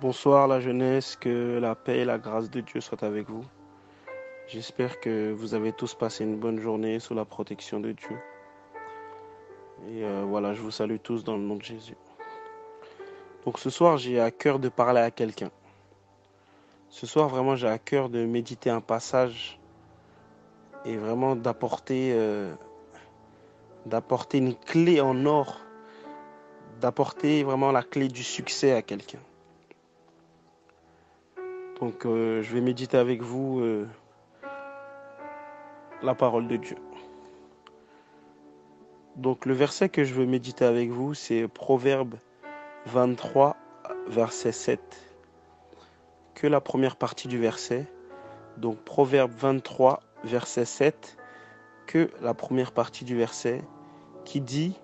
Bonsoir la jeunesse, que la paix et la grâce de Dieu soient avec vous. J'espère que vous avez tous passé une bonne journée sous la protection de Dieu. Et voilà, je vous salue tous dans le nom de Jésus. Donc ce soir, j'ai à cœur de parler à quelqu'un. Ce soir, vraiment, j'ai à cœur de méditer un passage et vraiment d'apporter une clé en or, d'apporter vraiment la clé du succès à quelqu'un. Donc je vais méditer avec vous la parole de Dieu. Donc le verset que je veux méditer avec vous, c'est Proverbe 23, verset 7. Que la première partie du verset. Donc Proverbe 23, verset 7. Que la première partie du verset qui dit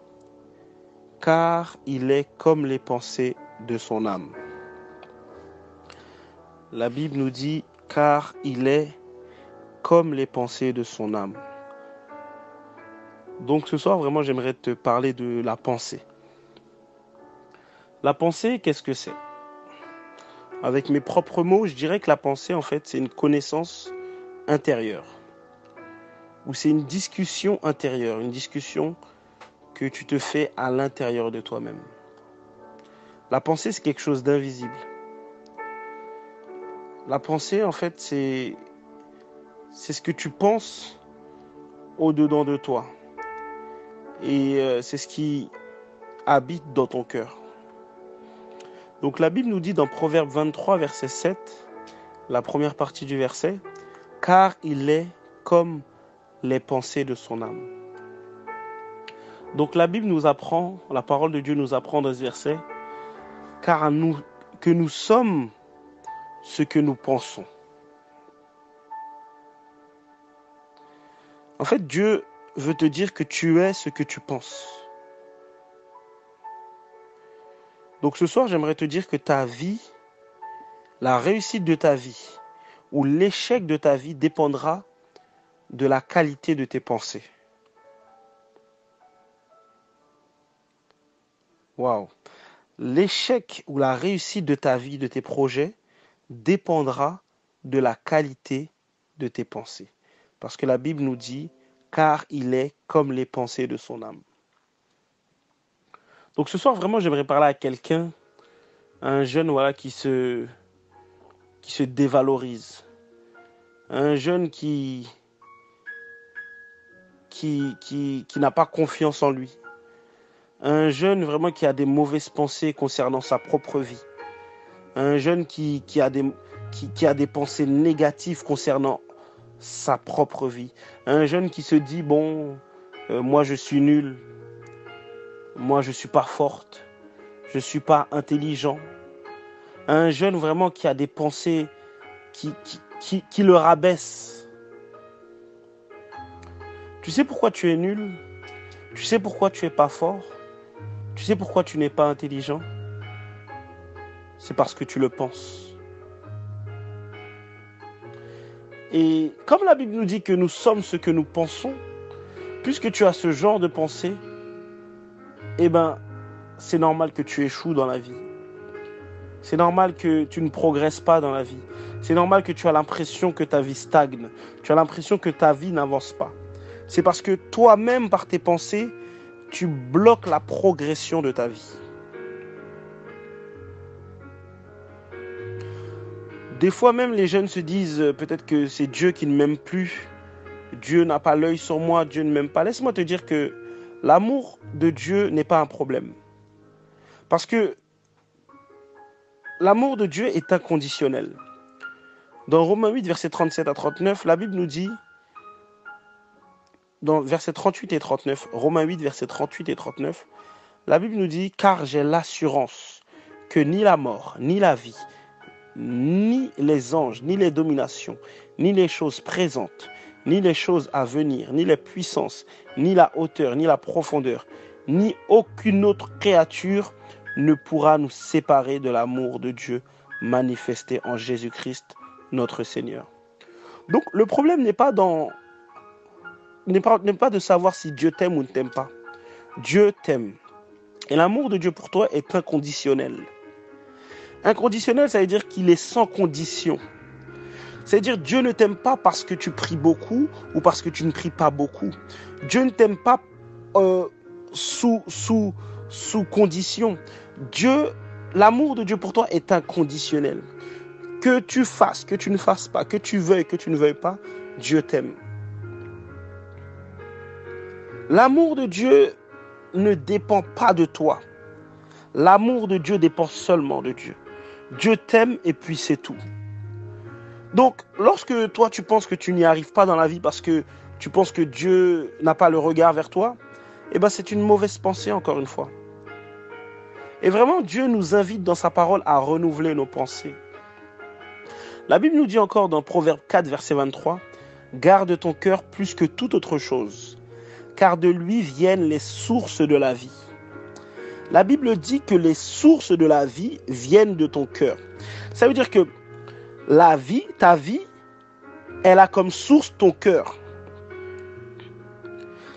« Car il est comme les pensées de son âme ». La Bible nous dit « Car il est comme les pensées de son âme ». Donc ce soir, vraiment, j'aimerais te parler de la pensée. La pensée, qu'est-ce que c'est? Avec mes propres mots, je dirais que la pensée, en fait, c'est une connaissance intérieure. Ou c'est une discussion intérieure, une discussion que tu te fais à l'intérieur de toi-même. La pensée, c'est quelque chose d'invisible. La pensée, en fait, c'est ce que tu penses au-dedans de toi. Et c'est ce qui habite dans ton cœur. Donc la Bible nous dit dans Proverbe 23, verset 7, la première partie du verset, « Car il est comme les pensées de son âme ». Donc la Bible nous apprend, la parole de Dieu nous apprend dans ce verset, que nous sommes ce que nous pensons. En fait, Dieu veut te dire que tu es ce que tu penses. Donc ce soir, j'aimerais te dire que ta vie, la réussite de ta vie ou l'échec de ta vie dépendra de la qualité de tes pensées. Waouh! L'échec ou la réussite de ta vie, de tes projets, dépendra de la qualité de tes pensées. Parce que la Bible nous dit, car il est comme les pensées de son âme. Donc ce soir, vraiment, j'aimerais parler à quelqu'un, un jeune voilà, qui se dévalorise. Un jeune qui n'a pas confiance en lui. Un jeune vraiment qui a des mauvaises pensées concernant sa propre vie. Un jeune qui a des pensées négatives concernant sa propre vie. Un jeune qui se dit, bon, moi je suis nul, moi je suis pas forte, je suis pas intelligent. Un jeune vraiment qui a des pensées qui le rabaissent. Tu sais pourquoi tu es nul? Tu sais pourquoi tu es pas fort? Tu sais pourquoi tu n'es pas intelligent? C'est parce que tu le penses. Et comme la Bible nous dit que nous sommes ce que nous pensons, puisque tu as ce genre de pensée, eh ben, c'est normal que tu échoues dans la vie. C'est normal que tu ne progresses pas dans la vie. C'est normal que tu as l'impression que ta vie stagne. Tu as l'impression que ta vie n'avance pas. C'est parce que toi-même, par tes pensées, tu bloques la progression de ta vie. Des fois même, les jeunes se disent peut-être que c'est Dieu qui ne m'aime plus. Dieu n'a pas l'œil sur moi, Dieu ne m'aime pas. Laisse-moi te dire que l'amour de Dieu n'est pas un problème. Parce que l'amour de Dieu est inconditionnel. Dans Romains 8, versets 37 à 39, la Bible nous dit, dans versets 38 et 39, Romains 8, versets 38 et 39, la Bible nous dit « Car j'ai l'assurance que ni la mort, ni la vie, ni les anges, ni les dominations, ni les choses présentes, ni les choses à venir, ni les puissances, ni la hauteur, ni la profondeur, ni aucune autre créature ne pourra nous séparer de l'amour de Dieu manifesté en Jésus-Christ, notre Seigneur. » Donc le problème n'est pas de savoir si Dieu t'aime ou ne t'aime pas. Dieu t'aime. Et l'amour de Dieu pour toi est inconditionnel. Inconditionnel, ça veut dire qu'il est sans condition. C'est-à-dire Dieu ne t'aime pas parce que tu pries beaucoup ou parce que tu ne pries pas beaucoup. Dieu ne t'aime pas sous condition. L'amour de Dieu pour toi est inconditionnel. Que tu fasses, que tu ne fasses pas, que tu veuilles, que tu ne veuilles pas, Dieu t'aime. L'amour de Dieu ne dépend pas de toi. L'amour de Dieu dépend seulement de Dieu. Dieu t'aime et puis c'est tout. Donc, lorsque toi tu penses que tu n'y arrives pas dans la vie parce que tu penses que Dieu n'a pas le regard vers toi, eh ben c'est une mauvaise pensée encore une fois. Et vraiment, Dieu nous invite dans sa parole à renouveler nos pensées. La Bible nous dit encore dans Proverbe 4, verset 23, « Garde ton cœur plus que toute autre chose, car de lui viennent les sources de la vie. » La Bible dit que les sources de la vie viennent de ton cœur. Ça veut dire que la vie, ta vie, elle a comme source ton cœur.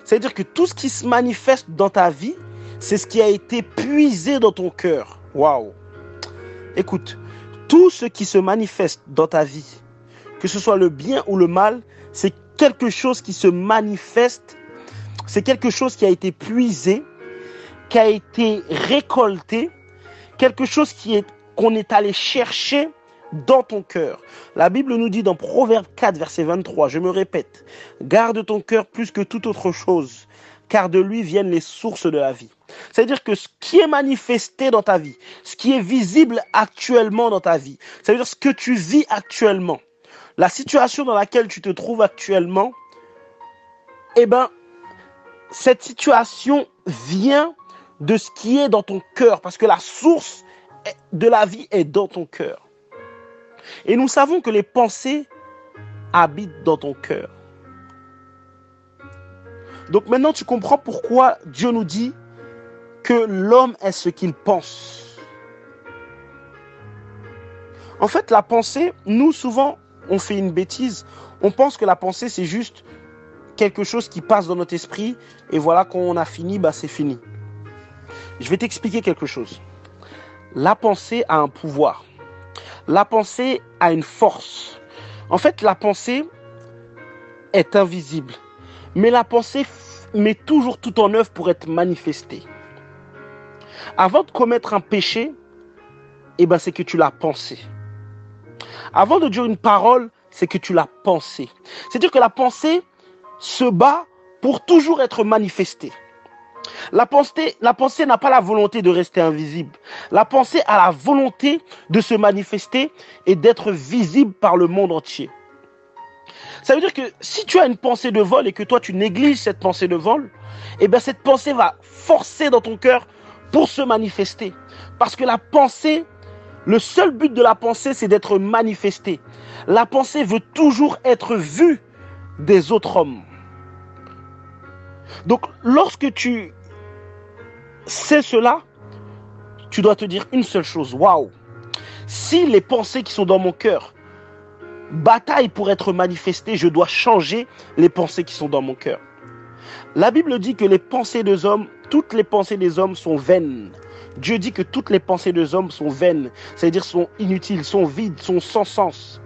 C'est-à-dire que tout ce qui se manifeste dans ta vie, c'est ce qui a été puisé dans ton cœur. Waouh! Écoute, tout ce qui se manifeste dans ta vie, que ce soit le bien ou le mal, c'est quelque chose qui se manifeste, c'est quelque chose qui a été puisé, qui a été récolté, quelque chose qu'on est allé chercher dans ton cœur. La Bible nous dit dans Proverbe 4, verset 23, je me répète, « Garde ton cœur plus que toute autre chose, car de lui viennent les sources de la vie. » C'est-à-dire que ce qui est manifesté dans ta vie, ce qui est visible actuellement dans ta vie, ça veut dire ce que tu vis actuellement, la situation dans laquelle tu te trouves actuellement, eh bien, cette situation vient de ce qui est dans ton cœur, parce que la source de la vie est dans ton cœur. Et nous savons que les pensées habitent dans ton cœur. Donc maintenant, tu comprends pourquoi Dieu nous dit que l'homme est ce qu'il pense. En fait, la pensée, nous, souvent, on fait une bêtise. On pense que la pensée, c'est juste quelque chose qui passe dans notre esprit. Et voilà, quand on a fini, bah, c'est fini. Je vais t'expliquer quelque chose. La pensée a un pouvoir. La pensée a une force. En fait, la pensée est invisible. Mais la pensée met toujours tout en œuvre pour être manifestée. Avant de commettre un péché, eh ben, c'est que tu l'as pensé. Avant de dire une parole, c'est que tu l'as pensé. C'est-à-dire que la pensée se bat pour toujours être manifestée. La pensée n'a pas la volonté de rester invisible. La pensée a la volonté de se manifester et d'être visible par le monde entier. Ça veut dire que si tu as une pensée de vol et que toi tu négliges cette pensée de vol, eh bien cette pensée va forcer dans ton cœur pour se manifester. Parce que la pensée, le seul but de la pensée, c'est d'être manifestée. La pensée veut toujours être vue des autres hommes. Donc lorsque tu sais cela, tu dois te dire une seule chose. Waouh! Si les pensées qui sont dans mon cœur bataillent pour être manifestées, je dois changer les pensées qui sont dans mon cœur. La Bible dit que les pensées des hommes, toutes les pensées des hommes sont vaines. Dieu dit que toutes les pensées des hommes sont vaines, c'est-à-dire sont inutiles, sont vides, sont sans sens.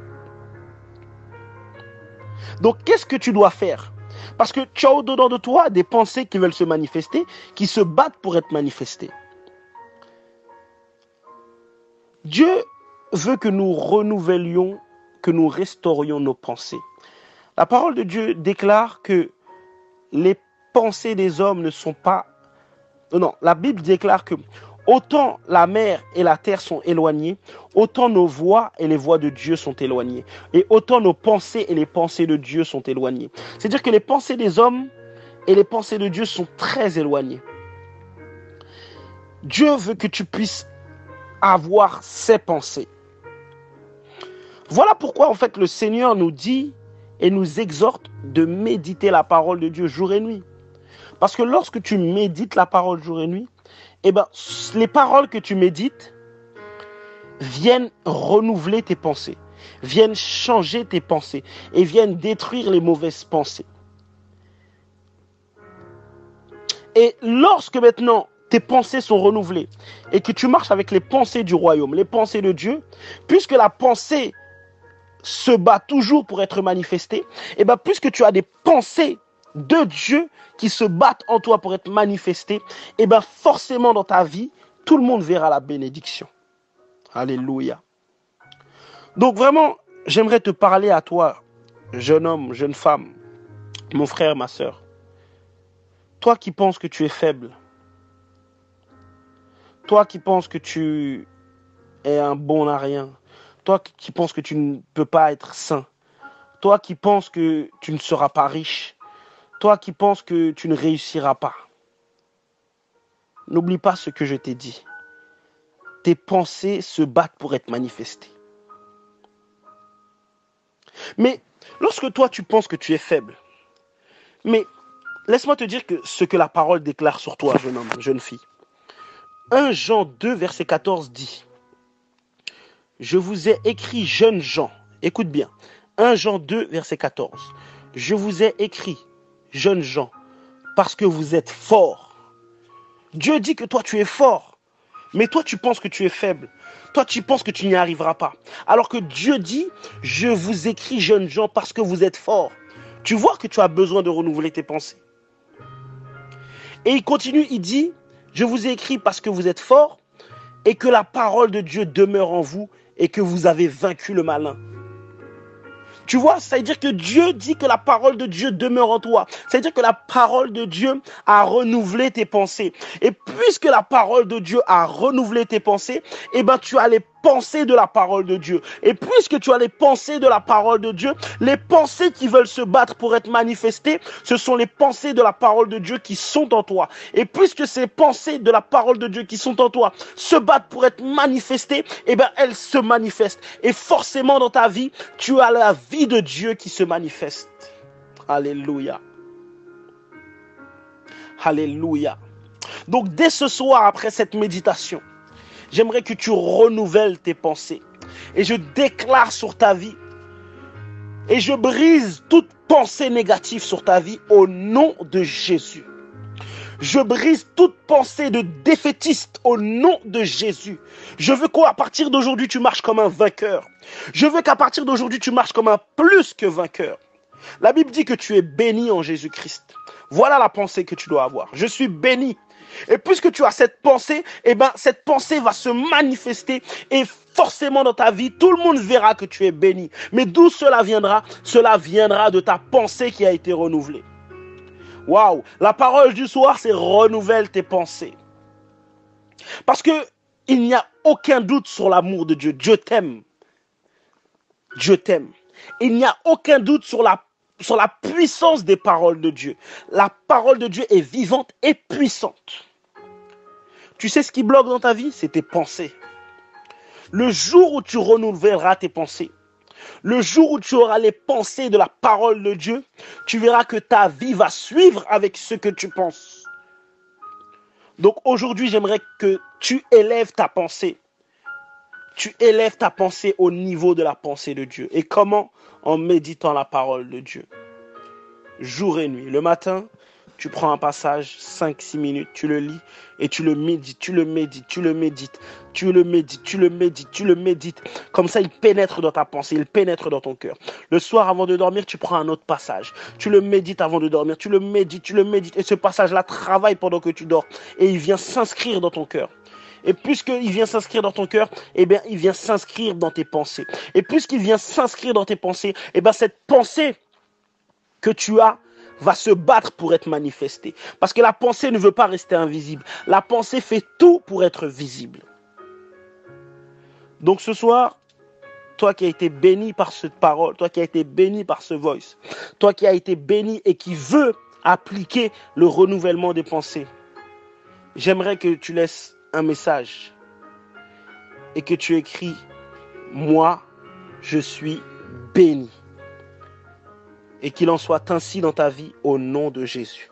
Donc qu'est-ce que tu dois faire? Parce que tu as au-dedans de toi des pensées qui veulent se manifester, qui se battent pour être manifestées. Dieu veut que nous renouvelions, que nous restaurions nos pensées. La parole de Dieu déclare que les pensées des hommes ne sont pas... Non, la Bible déclare que autant la mer et la terre sont éloignées, autant nos voies et les voies de Dieu sont éloignées. Et autant nos pensées et les pensées de Dieu sont éloignées. C'est-à-dire que les pensées des hommes et les pensées de Dieu sont très éloignées. Dieu veut que tu puisses avoir ses pensées. Voilà pourquoi en fait le Seigneur nous dit et nous exhorte de méditer la parole de Dieu jour et nuit. Parce que lorsque tu médites la parole jour et nuit, eh ben, les paroles que tu médites viennent renouveler tes pensées, viennent changer tes pensées et viennent détruire les mauvaises pensées. Et lorsque maintenant tes pensées sont renouvelées et que tu marches avec les pensées du royaume, les pensées de Dieu, puisque la pensée se bat toujours pour être manifestée, et bien puisque tu as des pensées de Dieu qui se battent en toi pour être manifestées, et bien forcément dans ta vie, tout le monde verra la bénédiction. Alléluia. Donc vraiment, j'aimerais te parler à toi, jeune homme, jeune femme, mon frère, ma soeur. Toi qui penses que tu es faible, toi qui penses que tu es un bon à rien, toi qui penses que tu ne peux pas être saint, toi qui penses que tu ne seras pas riche, toi qui penses que tu ne réussiras pas, n'oublie pas ce que je t'ai dit. Tes pensées se battent pour être manifestées. Mais lorsque toi tu penses que tu es faible, mais laisse-moi te dire que ce que la parole déclare sur toi, jeune homme, jeune fille. 1 Jean 2, verset 14 dit: je vous ai écrit, jeunes gens, écoute bien, 1 Jean 2, verset 14. Je vous ai écrit, jeunes gens, parce que vous êtes forts. Dieu dit que toi tu es fort, mais toi tu penses que tu es faible. Toi tu penses que tu n'y arriveras pas. Alors que Dieu dit, je vous écris, jeunes gens, parce que vous êtes forts. Tu vois que tu as besoin de renouveler tes pensées. Et il continue, il dit, je vous ai écrit parce que vous êtes forts et que la parole de Dieu demeure en vous et que vous avez vaincu le malin. Tu vois, ça veut dire que Dieu dit que la parole de Dieu demeure en toi. Ça veut dire que la parole de Dieu a renouvelé tes pensées. Et puisque la parole de Dieu a renouvelé tes pensées, eh ben tu as les pensées de la parole de Dieu. Et puisque tu as les pensées de la parole de Dieu, les pensées qui veulent se battre pour être manifestées, ce sont les pensées de la parole de Dieu qui sont en toi. Et puisque ces pensées de la parole de Dieu qui sont en toi se battent pour être manifestées, eh ben elles se manifestent. Et forcément dans ta vie, tu as la vie de Dieu qui se manifeste. Alléluia. Alléluia. Donc dès ce soir, après cette méditation, j'aimerais que tu renouvelles tes pensées. Et je déclare sur ta vie. Et je brise toute pensée négative sur ta vie au nom de Jésus. Je brise toute pensée de défaitiste au nom de Jésus. Je veux qu'à partir d'aujourd'hui, tu marches comme un vainqueur. Je veux qu'à partir d'aujourd'hui, tu marches comme un plus que vainqueur. La Bible dit que tu es béni en Jésus-Christ. Voilà la pensée que tu dois avoir. Je suis béni. Et puisque tu as cette pensée, eh ben, cette pensée va se manifester et forcément dans ta vie, tout le monde verra que tu es béni. Mais d'où cela viendra? Cela viendra de ta pensée qui a été renouvelée. Waouh! La parole du soir, c'est renouvelle tes pensées. Parce que il n'y a aucun doute sur l'amour de Dieu. Dieu t'aime. Dieu t'aime. Il n'y a aucun doute sur la puissance des paroles de Dieu. La parole de Dieu est vivante et puissante. Tu sais ce qui bloque dans ta vie? C'est tes pensées. Le jour où tu renouvelleras tes pensées, le jour où tu auras les pensées de la parole de Dieu, tu verras que ta vie va suivre avec ce que tu penses. Donc aujourd'hui, j'aimerais que tu élèves ta pensée. Tu élèves ta pensée au niveau de la pensée de Dieu. Et comment? En méditant la parole de Dieu. Jour et nuit. Le matin, tu prends un passage, 5-6 minutes, tu le lis et tu le médites, tu le médites, tu le médites, tu le médites, tu le médites, tu le médites. Comme ça, il pénètre dans ta pensée, il pénètre dans ton cœur. Le soir, avant de dormir, tu prends un autre passage. Tu le médites avant de dormir, tu le médites, tu le médites. Et ce passage-là travaille pendant que tu dors. Et il vient s'inscrire dans ton cœur. Et puisqu'il vient s'inscrire dans ton cœur, eh bien, il vient s'inscrire dans tes pensées. Et puisqu'il vient s'inscrire dans tes pensées, eh bien, cette pensée que tu as va se battre pour être manifestée. Parce que la pensée ne veut pas rester invisible. La pensée fait tout pour être visible. Donc ce soir, toi qui as été béni par cette parole, toi qui as été béni par ce voice, toi qui as été béni et qui veux appliquer le renouvellement des pensées, j'aimerais que tu laisses un message et que tu écris « Moi, je suis béni ». Et qu'il en soit ainsi dans ta vie au nom de Jésus.